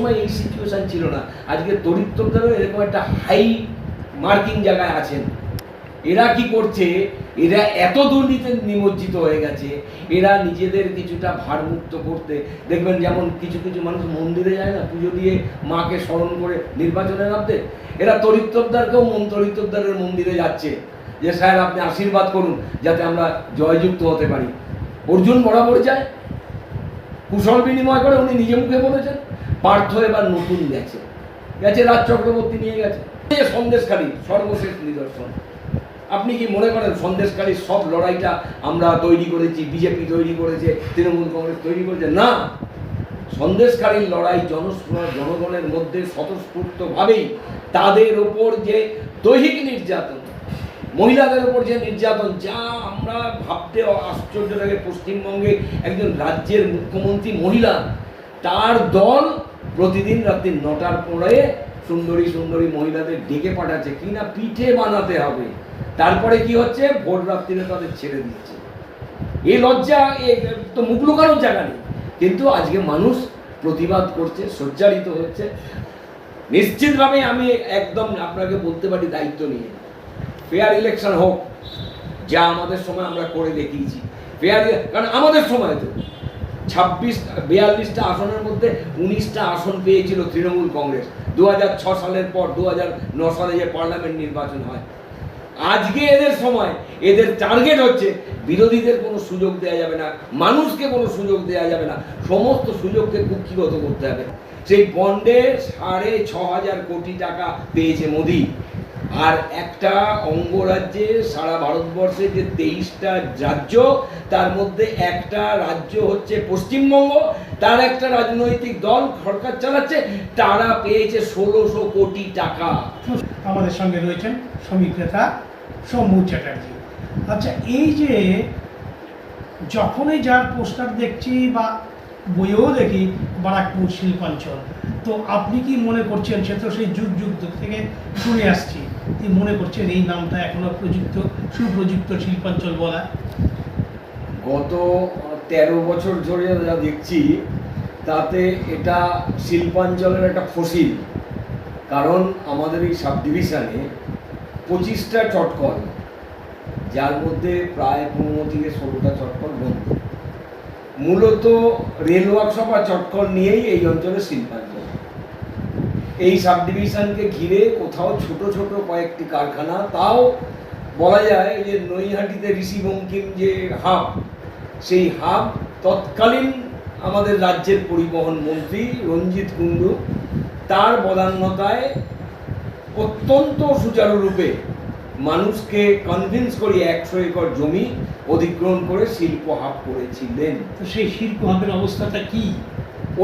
সময় এই সিচুয়েশন ছিল না। আজকে দরিদ্রদেরও এরকম একটা হাই মার্কিং জায়গায় আছেন। এরা কি করছে, এরা এত দুর্নীতিতে নিমজ্জিত হয়ে গেছে, এরা নিজেদের কিছুটা ভারমুক্ত করতে দেখবেন, যেমন কিছু কিছু মানুষ মন্দিরে যায় না পুজো দিয়ে মাকে স্মরণ করে নির্বাচনে নামতে, এরা তরিত্তবদারকেও তরিত্তবদারের মন্দিরে যাচ্ছে যে স্যার আপনি আশীর্বাদ করুন যাতে আমরা জয়যুক্ত হতে পারি। অর্জুন বরাবর যায়, কুশল বিনিময় করে, উনি নিজে মুখে বলেছেন। পার্থ এবার নতুন গেছে, রাজ চক্রবর্তী নিয়ে গেছে। সন্দেশখালী সর্বশেষ নিদর্শন। আপনি কি মনে করেন সন্দেশখালীর সব লড়াইটা আমরা তৈরি করেছি, বিজেপি তৈরি করেছে, তৃণমূল কংগ্রেস তৈরি করেছে? না, সন্দেশখালীর লড়াই জনগণের মধ্যে স্বতঃস্ফূর্তভাবেই তাদের ওপর যে দৈহিক নির্যাতন, মহিলাদের ওপর যে নির্যাতন, যা আমরা ভাবতে আশ্চর্য লাগে। পশ্চিমবঙ্গে একজন রাজ্যের মুখ্যমন্ত্রী মহিলা, তার দল প্রতিদিন রাত্রি 9টার পরে সুন্দরী সুন্দরী মহিলাদের ডেকে পাঠাচ্ছে কিনা পিঠে বানাতে হবে, তারপরে কি হচ্ছে ভোর রাত্রিরে তাদের ছেড়ে দিচ্ছে। এই লজ্জা তো মুখ লুকানোর জায়গা নেই, কিন্তু আজকে মানুষ প্রতিবাদ করছে, সজ্জারিত হচ্ছে। নিশ্চিতভাবে আমি একদম আপনাকে বলতে পারি দায়িত্ব নিয়ে, ফেয়ার ইলেকশন হোক, যা আমাদের সময় আমরা করে দেখিয়েছি ফেয়ার। কারণ আমাদের সময় তো 42টা আসনের মধ্যে 19টা আসন পেয়েছিল তৃণমূল কংগ্রেস 2006 সালের পর। 2009 সালে যে পার্লামেন্ট নির্বাচন হয়, আজকে এদের সময় এদের টার্গেট হচ্ছে বিরোধীদের কোনো সুযোগ দেওয়া যাবে না, মানুষকে কোনো সুযোগ দেওয়া যাবে না, সমস্ত সুযোগকে কুক্ষিগত করতে হবে। সেই বন্ডে 6,500 কোটি টাকা পেয়েছে মোদি। আর একটা অঙ্গরাজ্যে সারা ভারতবর্ষে যে 23টা রাজ্য, তার মধ্যে একটা রাজ্য হচ্ছে পশ্চিমবঙ্গ, তার একটা রাজনৈতিক দল সরকার চালাচ্ছে, তারা পেয়েছে 1600 কোটি টাকা। আমাদের সঙ্গে রয়েছেন শ্রমিক নেতা সৌম্য চ্যাটার্জি। আচ্ছা, এই যে যখনই যার পোস্টার দেখছি বা বইয়েও দেখি বারাকপুর শিল্পাঞ্চল, তো আপনি কি মনে করছেন, সে তো সেই যুগ যুগ থেকে শুনে আসছি, কি মনে করছেন এই নামটা এখনো সুপ্রযুক্ত শিল্পাঞ্চল বলা? গত 13 বছর ধরে যা দেখছি তাতে এটা শিল্পাঞ্চলের একটা ফসিল। কারণ আমাদের এই সাব ডিভিশনে 25টা চটকল, যার মধ্যে প্রায় 15 থেকে 16টা চটকল বন্ধ। মূলত রেল ওয়ার্কশপ আর চটকল নিয়েই এই অঞ্চলের শিল্পাঞ্চল। এই সাব ডিভিশনকে ঘিরে কোথাও ছোট ছোট কয়েকটি কারখানা, তাও বলা যায় যে নৈহাটিতে ঋষি বঙ্কিম যে হাব, সেই হাব তৎকালীন আমাদের রাজ্যের পরিবহন মন্ত্রী রঞ্জিত কুণ্ডু, তার বদান্যতায় অত্যন্ত সুচারুরূপে মানুষকে কনভিন্স করে 100 একর জমি অধিগ্রহণ করে শিল্প হাব করেছিলেন। তো সেই শিল্প হাবের অবস্থাটা কি?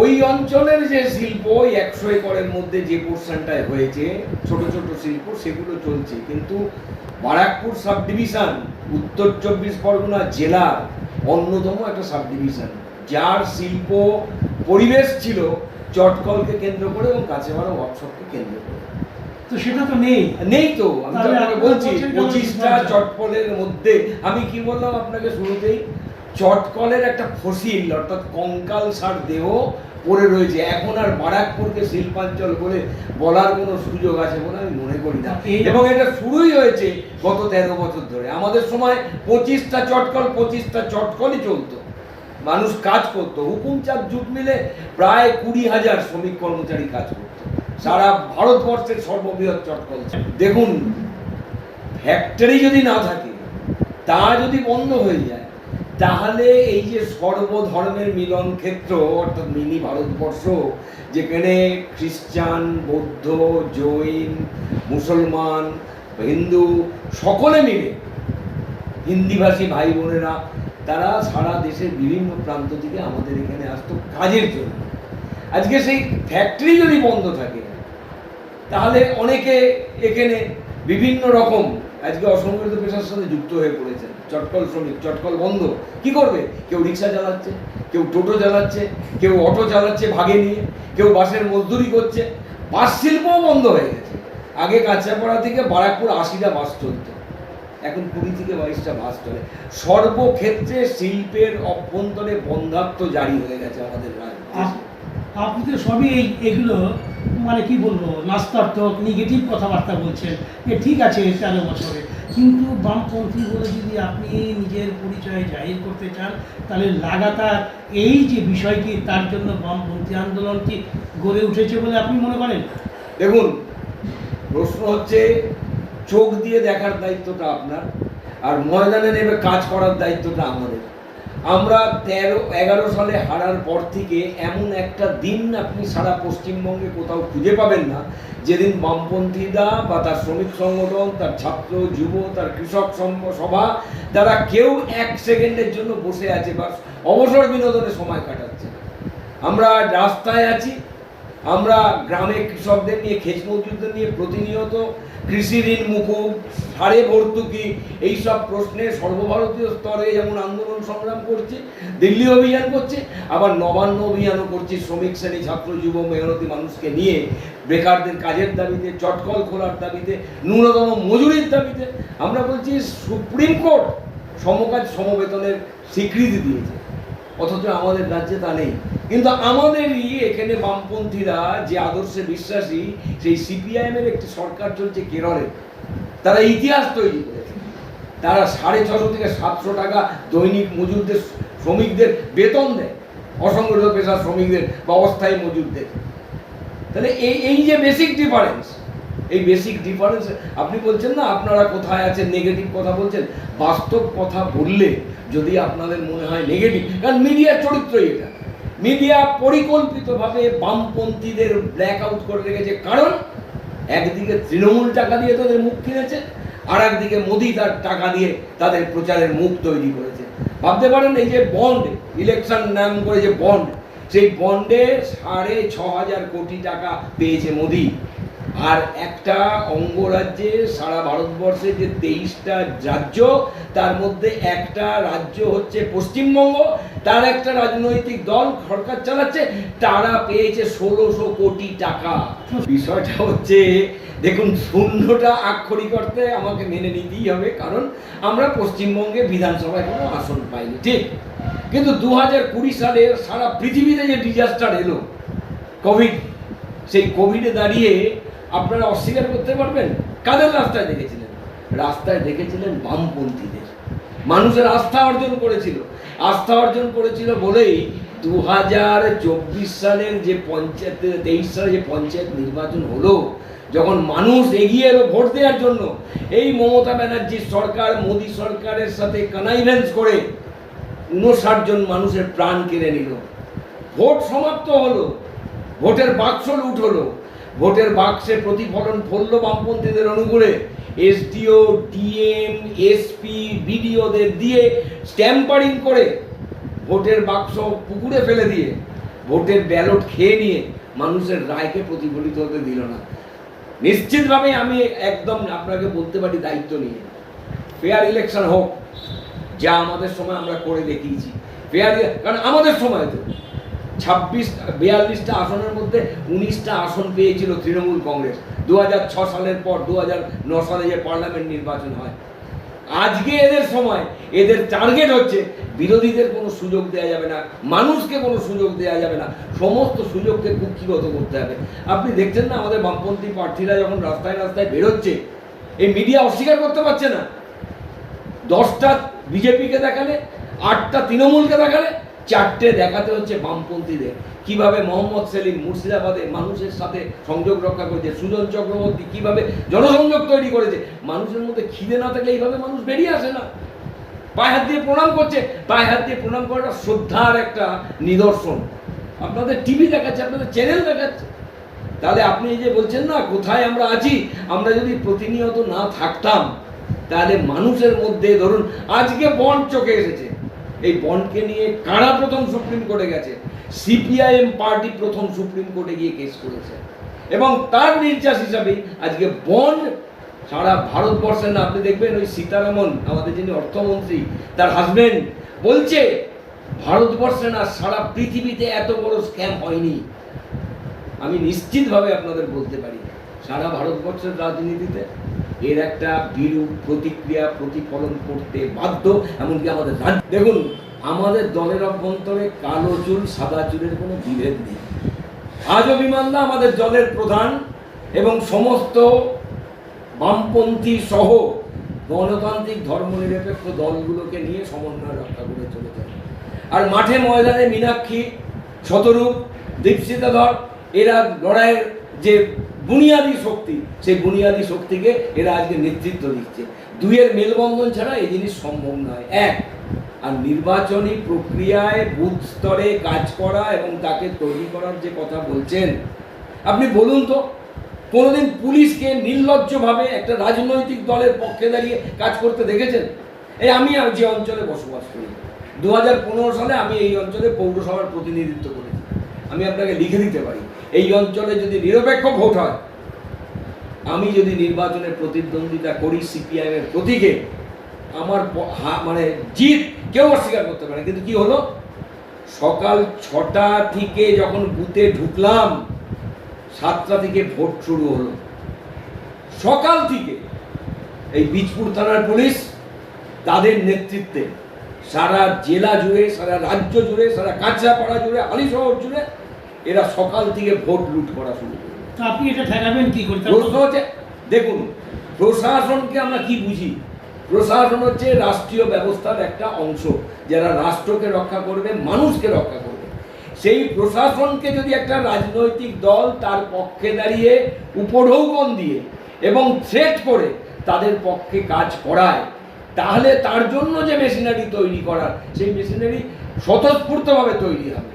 ওই অঞ্চলের যে শিল্প 100 একরের মধ্যে যে পোর্শনটায় হয়েছে ছোট ছোট শিল্প, সেগুলো চলছে। কিন্তু বারাকপুর সাব ডিভিশন উত্তর 24 পরগনা জেলার অন্যতম একটা সাব ডিভিশন, যার শিল্প পরিবেশ ছিল চটকলকে কেন্দ্র করে এবং কাছেমারা ওয়ার্কশপকে কেন্দ্র করে। তো সেটা তো নেই তো আমি তো আপনাকে বলছি 25টা চটকলের মধ্যে, আমি কি বললাম আপনাকে শুরুতেই, চটকলের একটা ফসিল অর্থাৎ কঙ্কালসার দেহ পড়ে রয়েছে। এখন আর বারাকপুরকে শিল্পাঞ্চল বলে বলার কোনো সুযোগ আছে বলে আমি মনে করি না। এবং এটা শুরুই হয়েছে গত 13 বছর ধরে। আমাদের সময় 25টা চটকলই চলতো, মানুষ কাজ করতো। হুকুমচাঁদ জুট মিলে প্রায় 20,000 শ্রমিক কর্মচারী কাজ করতো, সারা ভারতবর্ষের সর্ববৃহৎ চটকল। দেখুন, ফ্যাক্টরি যদি না থাকে, তা যদি বন্ধ হয়ে যায়, তাহলে এই যে সর্বধর্মের মিলন ক্ষেত্র অর্থাৎ মিনি ভারতবর্ষ, যেখানে খ্রিস্টান, বৌদ্ধ, জৈন, মুসলমান, হিন্দু সকলে মিলে, হিন্দিভাষী ভাই বোনেরা, তারা সারা দেশের বিভিন্ন প্রান্ত থেকে আমাদের এখানে আসতো কাজের জন্য। আজকে সেই ফ্যাক্টরি যদি বন্ধ থাকে, তাহলে অনেকে এখানে বিভিন্ন রকম আজকে অসংগঠিত পেশার সাথে যুক্ত হয়ে পড়েছেন। চটকল শ্রমিক, চটকল বন্ধ, কি করবে? কেউ রিক্সা চালাচ্ছে, কেউ টোটো চালাচ্ছে, কেউ অটো চালাচ্ছে ভাগে নিয়ে, কেউ বাসের মজদুরি করছে। বাস শিল্পও বন্ধ হয়ে গেছে। আগে কাঁচাপাড়া থেকে বারাকপুর 80টা বাস চলত, এখন 20 থেকে 22টা বাস চলে। সর্বক্ষেত্রে শিল্পের অভ্যন্তরে বন্ধাত্ম জারি হয়ে গেছে আমাদের রাজ্যে। আপনি তো সবই এগুলো মানে কি বলবো নাস্তার্থক নেগেটিভ কথাবার্তা বলছেন যে ঠিক আছে 13 বছরে, কিন্তু বামপন্থী বলে যদি আপনি নিজের পরিচয় জাহির করতে চান তাহলে লাগাতার এই যে বিষয়টি তার জন্য বামপন্থী আন্দোলনটি গড়ে উঠেছে বলে আপনি মনে করেন? দেখুন, প্রশ্ন হচ্ছে চোখ দিয়ে দেখার দায়িত্বটা আপনার, আর ময়দানে নেমে কাজ করার দায়িত্বটা আমাদের। আমরা 13-11 সালে হারার পর থেকে এমন একটা দিন আপনি সারা পশ্চিমবঙ্গে কোথাও খুঁজে পাবেন না যেদিন বামপন্থীরা বা তার শ্রমিক সংগঠন, তার ছাত্র যুব, তার কৃষক সভা, তারা কেউ 1 সেকেন্ডের জন্য বসে আছে বা অবসর বিনোদনে সময় কাটাচ্ছে। আমরা রাস্তায় আছি, আমরা গ্রামে কৃষকদের নিয়ে, খেত মজুরদের নিয়ে প্রতিনিয়ত কৃষি ঋণ মুকুব, হারে ভর্তুকি, এইসব প্রশ্নে সর্বভারতীয় স্তরে যেমন আন্দোলন সংগ্রাম করছে, দিল্লি অভিযান করছে, আবার নবান্ন অভিযানও করছে শ্রমিক শ্রেণী, ছাত্র যুব মেহনতি মানুষকে নিয়ে বেকারদের কাজের দাবিতে, চটকল খোলার দাবিতে, ন্যূনতম মজুরির দাবিতে। আমরা বলছি সুপ্রিম কোর্ট সমকাজ সমবেতনের স্বীকৃতি দিয়েছে, অথচ আমাদের রাজ্যে তা নেই। কিন্তু আমাদেরই এখানে বামপন্থীরা যে আদর্শে বিশ্বাসী, সেই সিপিআইএমের একটি সরকার চলছে কেরলে, তারা ইতিহাস তৈরি করেছে। তারা 650 থেকে 700 টাকা দৈনিক মজুরদের, শ্রমিকদের বেতন দেয়, অসংগঠিত পেশার শ্রমিকদের বা অস্থায়ী মজুরদের। তাহলে এই যে বেসিক ডিফারেন্স, এই বেসিক ডিফারেন্স আপনি বলছেন না আপনারা কোথায় আছেন, নেগেটিভ কথা বলছেন। বাস্তব কথা বললে যদি আপনাদের মনে হয় নেগেটিভ, কারণ মিডিয়ার চরিত্রই এটা, মিডিয়া পরিকল্পিতভাবে বামপন্থীদের ব্ল্যাক আউট করে রেখেছে। কারণ একদিকে তৃণমূল টাকা দিয়ে তাদের মুখ কিনেছে, আর একদিকে মোদি তার টাকা দিয়ে তাদের প্রচারের মুখ তৈরি করেছে। ভাবতে পারেন এই যে বন্ড, ইলেকশন নাম করে যে বন্ড, সেই বন্ডে 6,500 কোটি টাকা পেয়েছে মোদি। আর একটা অঙ্গরাজ্যে সারা ভারতবর্ষে যে 23টা রাজ্য, তার মধ্যে একটা রাজ্য হচ্ছে পশ্চিমবঙ্গ, তার একটা রাজনৈতিক দল সরকার চালাচ্ছে, তারা পেয়েছে 1600 কোটি টাকা। বিষয়টা হচ্ছে, দেখুন, শূন্যটা আক্ষরিক অর্থে আমাকে মেনে নিতেই হবে, কারণ আমরা পশ্চিমবঙ্গে বিধানসভায় কোনো আসন পাইনি, ঠিক। কিন্তু 2020 সালে সারা পৃথিবীতে যে ডিজাস্টার এলো, কোভিড, সেই কোভিডে দাঁড়িয়ে আপনারা অস্বীকার করতে পারবেন কাদের রাস্তায় দেখেছিলেন? রাস্তায় দেখেছিলেন বামপন্থীদের। মানুষের আস্থা অর্জন করেছিল, আস্থা অর্জন করেছিল বলেই 2024 সালের যে পঞ্চায়েত, 23 সালে যে পঞ্চায়েত নির্বাচন হলো, যখন মানুষ এগিয়ে এলো ভোট দেওয়ার জন্য, এই মমতা ব্যানার্জির সরকার মোদী সরকারের সাথে কনাইভেন্স করে 59 জন মানুষের প্রাণ কেড়ে নিল। ভোট সমাপ্ত হলো, ভোটের বাক্স লুট হলো, ভোটের বাক্সে প্রতিফলন ফললো বামপন্থীদের অনুকূলে। এসডিও, ডিএম, এসপি, বিডিওদের দিয়ে স্ট্যাম্পারিং করে ভোটের বাক্স পুকুরে ফেলে দিয়ে, ভোটের ব্যালট খেয়ে নিয়ে মানুষের রায়কে প্রতিফলিত হতে দিল না। নিশ্চিতভাবে আমি একদম আপনাকে বলতে পারি দায়িত্ব নিয়ে, ফেয়ার ইলেকশন হোক, যা আমাদের সময় আমরা করে দেখিয়েছি ফেয়ার, কারণ আমাদের সময় তো 42টা আসনের মধ্যে 19টা আসন পেয়েছিল তৃণমূল কংগ্রেস 2006 সালের পর। 2009 সালে যে পার্লামেন্ট নির্বাচন হয়, আজকে এদের সময়, এদের টার্গেট হচ্ছে বিরোধীদের কোনো সুযোগ দেওয়া যাবে না, মানুষকে কোনো সুযোগ দেওয়া যাবে না, সমস্ত সুযোগকে কুক্ষিগত করতে হবে। আপনি দেখছেন না আমাদের বামপন্থী প্রার্থীরা যখন রাস্তায় রাস্তায় বেরোচ্ছে, এই মিডিয়া অস্বীকার করতে পারছে না। 10টা বিজেপিকে দেখালে, 8টা তৃণমূলকে দেখালে, 4টে দেখাতে হচ্ছে বামপন্থীদের। কিভাবে মোহাম্মদ সেলিম মুর্শিদাবাদে মানুষের সাথে সংযোগ রক্ষা করেছে, সুজন চক্রবর্তী কিভাবে জনসংযোগ তৈরি করেছে। মানুষের মধ্যে খিদে না থাকলে এইভাবে মানুষ বেরিয়ে আসে না, পায়ে হাত দিয়ে প্রণাম করছে। পায়ে হাত দিয়ে প্রণাম করাটা শ্রদ্ধার একটা নিদর্শন। আপনাদের টিভি দেখাচ্ছে, আপনাদের চ্যানেল দেখাচ্ছে। তাহলে আপনি এই যে বলছেন না কোথায় আমরা আছি, আমরা যদি প্রতিনিয়ত না থাকতাম, তাহলে মানুষের মধ্যে, ধরুন আজকে বন্ড চোখে এসেছে, এই বন্ডকে নিয়ে কারা প্রথম সুপ্রিম কোর্টে গেছে? সিপিআইএম পার্টি প্রথম সুপ্রিম কোর্টে গিয়ে কেস করেছে, এবং তার নির্যাস হিসাবে আজকে বন্ড সারা ভারতবর্ষে না, আপনি দেখবেন ওই সীতারামন, আমাদের যিনি অর্থমন্ত্রী, তার হাজবেন্ড বলছে ভারতবর্ষে না সারা পৃথিবীতে এত বড় স্ক্যাম হয়নি। আমি নিশ্চিতভাবে আপনাদের বলতে পারি, সারা ভারতবর্ষের রাজনীতিতে এর একটা বিরূপ প্রতিক্রিয়া প্রতিফলন করতে বাধ্য। এমনকি আমাদের দেখুন, আমাদের দলের অভ্যন্তরে কালো চুল সাদা চুলের কোনো বিভেদ নেই। আজও বিমানদা আমাদের জলের প্রধান এবং সমস্ত বামপন্থী সহ গণতান্ত্রিক ধর্মনিরপেক্ষ দলগুলোকে নিয়ে সমন্বয় রক্ষা করে চলেছে। আর মাঠে ময়দানে মীনাক্ষী, শতরূপ, দীপশিতা ধর এরা লড়াইয়ের যে বুনিয়াদী শক্তি, সেই বুনিয়াদী শক্তিকে এরা আজকে নেতৃত্ব দিচ্ছে। দুইয়ের মেলবন্ধন ছাড়া এই জিনিস সম্ভব নয়। এক, আর নির্বাচনী প্রক্রিয়ায় বুথ স্তরে কাজ করা এবং তাকে তৈরি করার যে কথা বলছেন, আপনি বলুন তো কোনোদিন পুলিশকে নির্লজ্জভাবে একটা রাজনৈতিক দলের পক্ষে দাঁড়িয়ে কাজ করতে দেখেছেন? এই আমি যে অঞ্চলে বসবাস করি, 2015 সালে আমি এই অঞ্চলে পৌরসভার প্রতিনিধিত্ব করেছি। আমি আপনাকে লিখে দিতে পারি, এই অঞ্চলে যদি নিরপেক্ষ ভোট হয়, আমি যদি নির্বাচনে প্রতিদ্বন্দ্বিতা করি সিপিআইএমের প্রতীকে, আমার মানে জিত কেউ অস্বীকার করতে পারে। কিন্তু কি হলো, সকাল 6টা থেকে যখন বুথে ঢুকলাম, 7টা থেকে ভোট শুরু হলো। সকাল থেকে এই বীজপুর থানার পুলিশ তাদের নেতৃত্বে সারা জেলা জুড়ে, সারা রাজ্য জুড়ে, সারা কাঁচরাপাড়া জুড়ে, হালিশহর জুড়ে এরা সকাল থেকে ভোট লুট করা শুরু করলো। আপনি এটা ঠেকাবেন কি করে? প্রশ্ন হচ্ছে, দেখুন প্রশাসনকে আমরা কি বুঝি? প্রশাসন হচ্ছে রাষ্ট্রীয় ব্যবস্থার একটা অংশ, যারা রাষ্ট্রকে রক্ষা করবে, মানুষকে রক্ষা করবে। সেই প্রশাসনকে যদি একটা রাজনৈতিক দল তার পক্ষে দাঁড়িয়ে উপঢৌকন দিয়ে এবং থ্রেট করে তাদের পক্ষে কাজ করায়, তাহলে তার জন্য যে মেশিনারি তৈরি করার, সেই মেশিনারি স্বতঃস্ফূর্তভাবে তৈরি হবে,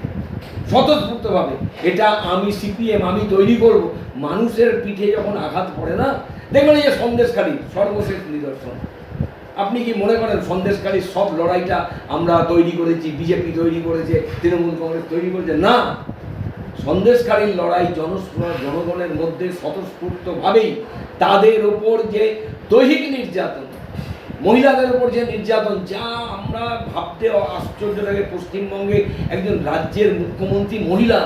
স্বতঃস্ফূর্তভাবে। এটা আমি সিপিএম আমি তৈরি করব। মানুষের পিঠে যখন আঘাত পড়ে না, দেখবেন এই যে সন্দেশখালী সর্বশেষ নিদর্শন। আপনি কি মনে করেন সন্দেশখালীর সব লড়াইটা আমরা তৈরি করেছি, বিজেপি তৈরি করেছে, তৃণমূল কংগ্রেস তৈরি করেছে? না, সন্দেশখালীর লড়াই জনগণের মধ্যে স্বতঃস্ফূর্তভাবেই তাদের ওপর যে দৈহিক নির্যাতন, মহিলাদের উপর যে নির্যাতন, যা আমরা ভাবতে আশ্চর্য লাগে। পশ্চিমবঙ্গে একজন রাজ্যের মুখ্যমন্ত্রী মহিলা,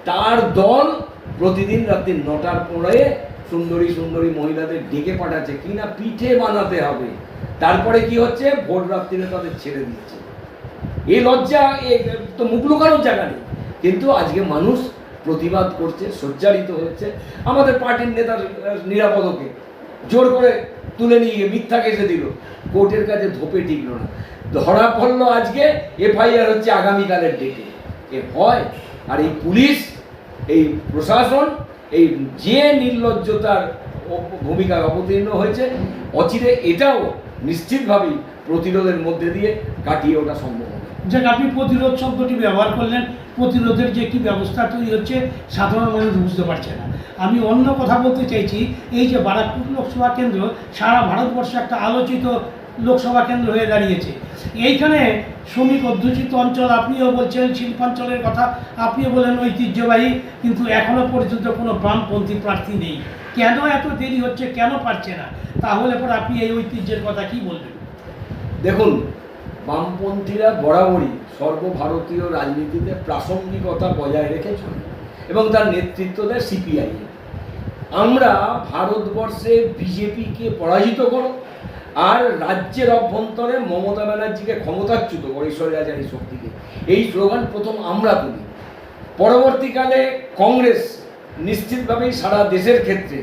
তার দল প্রতিদিন রাত্রি 9টার পরে সুন্দরী সুন্দরী মহিলাদের ডেকে পাঠাচ্ছে কিনা পিঠে বানাতে হবে। তারপরে কি হচ্ছে, ভোর রাত্রিরে তাদের ছেড়ে দিচ্ছে। এই লজ্জা তো মুখ লুকানোর জায়গা নেই। কিন্তু আজকে মানুষ প্রতিবাদ করছে, সজ্জারিত হচ্ছে। আমাদের পার্টির নেতার নিরাপদকে জোর করে তুলে নিয়ে গিয়ে মিথ্যা কেসে দিল, কোর্টের কাছে ধোপে টিকল না, ধরা পড়লো। আজকে এফআইআর হচ্ছে আগামীকালের ডেটে। এ হয়। আর এই পুলিশ, এই প্রশাসন, এই যে নির্লজ্জতার ভূমিকায় অবতীর্ণ হয়েছে, অচিরে এটাও নিশ্চিতভাবেই প্রতিরোধের মধ্যে দিয়ে কাটিয়ে ওঠা সম্ভব হবে। যাক, আপনি প্রতিরোধ শব্দটি ব্যবহার করলেন। প্রতিরোধের যে কি ব্যবস্থা তৈরি হচ্ছে সাধারণ মানুষ বুঝতে পারছে না। আমি অন্য কথা বলতে চাইছি, এই যে বারাকপুর লোকসভা কেন্দ্র সারা ভারতবর্ষে একটা আলোচিত লোকসভা কেন্দ্র হয়ে দাঁড়িয়েছে। এইখানে শ্রমিক অধ্যুষিত অঞ্চল, আপনিও বলছেন শিল্পাঞ্চলের কথা, আপনিও বলেন ঐতিহ্যবাহী, কিন্তু এখনো পর্যন্ত কোনো বামপন্থী প্রার্থী নেই। কেন এত দেরি হচ্ছে, কেন পারছে না? তাহলে পরে আপনি এই ঐতিহ্যের কথা কি বলবেন? দেখুন, বামপন্থীরা বরাবরই সর্বভারতীয় রাজনীতিতে প্রাসঙ্গিকতা বজায় রেখে চলে এবং তার নেতৃত্ব দেয় সিপিআই। আমরা ভারতবর্ষে বিজেপিকে পরাজিত করো আর রাজ্যের অভ্যন্তরে মমতা ব্যানার্জিকে ক্ষমতাচ্যুত করো, স্বৈরাচারী শক্তিকে, এই স্লোগান প্রথম আমরা তুলি। পরবর্তীকালে কংগ্রেস নিশ্চিতভাবেই সারা দেশের ক্ষেত্রে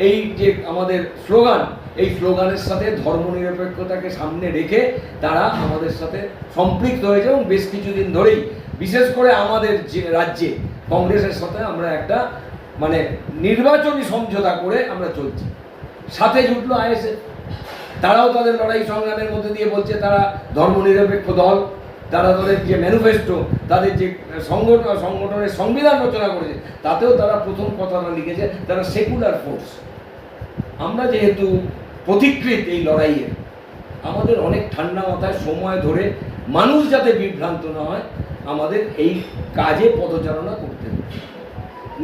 এই যে আমাদের স্লোগান, এই স্লোগানের সাথে ধর্মনিরপেক্ষতাকে সামনে রেখে তারা আমাদের সাথে সম্পৃক্ত হয়েছে এবং বেশ কিছুদিন ধরেই, বিশেষ করে আমাদের যে রাজ্যে কংগ্রেসের সাথে আমরা একটা মানে নির্বাচনী সমঝোতা করে আমরা চলছি। সাথে জুটলো আইএসএফ, তারাও তাদের লড়াই সংগ্রামের মধ্যে দিয়ে বলছে তারা ধর্মনিরপেক্ষ দল। তারা তাদের যে ম্যানিফেস্টো, তাদের যে সংগঠনের সংবিধান রচনা করেছে, তাতেও তারা প্রথম কথাটা লিখেছে তারা সেকুলার ফোর্স। আমরা যেহেতু পথিকৃৎ এই লড়াইয়ের, আমাদের অনেক ঠান্ডা মাথায় সময় ধরে মানুষ যাতে বিভ্রান্ত না হয়, আমাদের এই কাজে পদচারণা করতে হবে।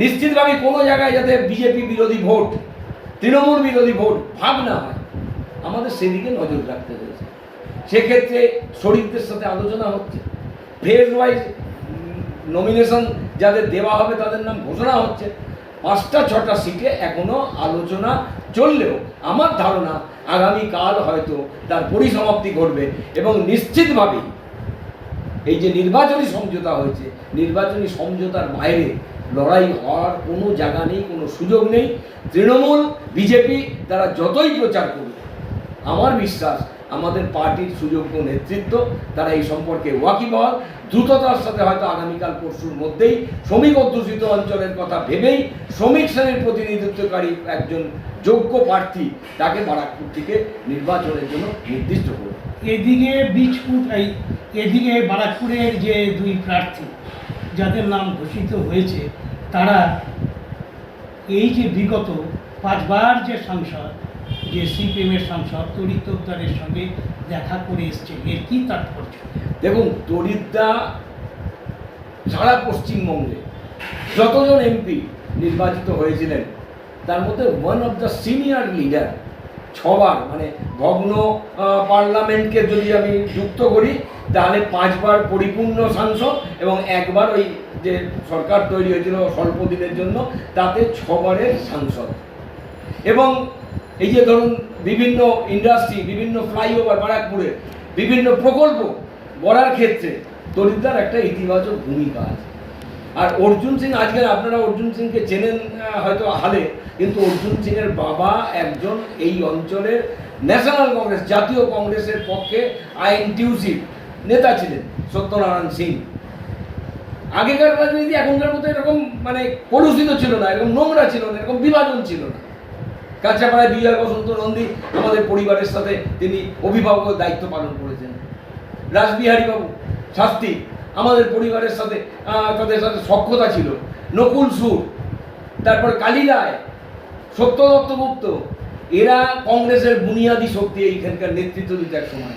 নিশ্চিতভাবে কোনো জায়গায় যাতে বিজেপি বিরোধী ভোট, তৃণমূল বিরোধী ভোট ভাগ না হয়, আমাদের সেদিকে নজর রাখতে হয়েছে। সেক্ষেত্রে শরিকদের সাথে আলোচনা হচ্ছে, ফেজ ওয়াইজ নমিনেশন যাদের দেওয়া হবে তাদের নাম ঘোষণা হচ্ছে। 5টা-6টা সিটে এখনো আলোচনা চললেও আমার ধারণা আগামীকাল হয়তো তার পরিসমাপ্তি ঘটবে এবং নিশ্চিতভাবেই এই যে নির্বাচনী সমঝোতা হয়েছে, নির্বাচনী সমঝোতার বাইরে লড়াই হওয়ার কোনো জায়গা নেই, কোনো সুযোগ নেই। তৃণমূল বিজেপি তারা যতই প্রচার করুক, আমার বিশ্বাস আমাদের পার্টির সুযোগ্য নেতৃত্ব তারা এই সম্পর্কে ওয়াকিবহাল। দ্রুততার সাথে হয়তো আগামীকাল পরশুর মধ্যেই শ্রমিক অধ্যুষিত অঞ্চলের কথা ভেবেই শ্রমিক শ্রেণীর প্রতিনিধিত্বকারী একজন যোগ্য প্রার্থী তাকে বারাকপুর থেকে নির্বাচনের জন্য নির্দিষ্ট করবে। এদিকে এদিকে বারাকপুরের যে দুই প্রার্থী যাদের নাম ঘোষিত হয়েছে, তারা এই যে বিগত 5 বার যে সাংসদ, যে সিপিএমের সাংসদ তড়িৎ তোপদারের সঙ্গে দেখা করে এসছে, এর কি তাৎপর্য? দেখুন, তড়িৎদা সারা পশ্চিমবঙ্গে যতজন এমপি নির্বাচিত হয়েছিলেন তার মধ্যে one of the senior leader. 6 বার, মানে ভগ্ন পার্লামেন্টকে যদি আমি যুক্ত করি তাহলে 5 বার পরিপূর্ণ সাংসদ এবং 1 বার ওই যে সরকার তৈরি হয়েছিল স্বল্প দিনের জন্য, তাতে 6 বারের সাংসদ। এবং এই যে ধরুন বিভিন্ন ইন্ডাস্ট্রি, বিভিন্ন ফ্লাইওভার, বারাকপুরে বিভিন্ন প্রকল্প গড়ার ক্ষেত্রে তড়িৎদার একটা ইতিবাচক ভূমিকা আছে। আর অর্জুন সিং, আজকাল আপনারা অর্জুন সিংকে চেনেন হয়তো হালে, কিন্তু অর্জুন সিংয়ের বাবা একজন এই অঞ্চলের ন্যাশনাল কংগ্রেস, জাতীয় কংগ্রেসের পক্ষে আইএনটিইউসি নেতা ছিলেন, সত্যনারায়ণ সিং। আগেকার রাজনীতি এখনকার মতো এরকম মানে কলুষিত ছিল না, এরকম নোংরা ছিল না, এরকম বিভাজন ছিল না। কাছাপাড়ায় বিজয় বসন্ত নন্দী আমাদের পরিবারের সাথে তিনি অভিভাবকের দায়িত্ব পালন করেছেন। রাসবিহারী বাবু শাস্ত্রী আমাদের পরিবারের সাথে তাদের সাথে সখ্যতা ছিল। নকুল সুর, তারপর কালী রায়, সত্যদত্ত গুপ্ত, এরা কংগ্রেসের বুনিয়াদী শক্তি এইখানকার নেতৃত্ব দিতে এক সময়।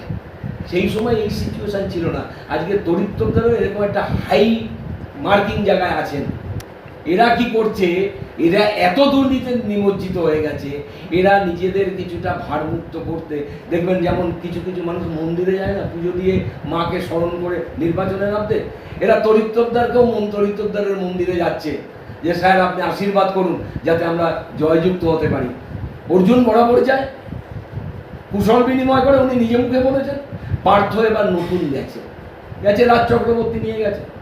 সেই সময় এই সিচুয়েশন ছিল না। আজকে দরিদ্রদেরও এরকম একটা হাই মার্কিং জায়গায় আছেন। এরা কি করছে, এরা এত দুর্নীতিতে নিমজ্জিত হয়ে গেছে, এরা নিজেদের কিছুটা ভারমুক্ত করতে দেখবেন, যেমন কিছু কিছু মানুষ মন্দিরে যায় না পুজো দিয়ে মাকে স্মরণ করে নির্বাচনে নামতে, এরা তরিত্তবদারকেও তরিত্তবদারের মন্দিরে যাচ্ছে যে স্যার আপনি আশীর্বাদ করুন যাতে আমরা জয়যুক্ত হতে পারি। অর্জুন বরাবর যায়, কুশল বিনিময় করে, উনি নিজে মুখে বলেছেন। পার্থ এবার নতুন গেছে রাজ চক্রবর্তী নিয়ে গেছে।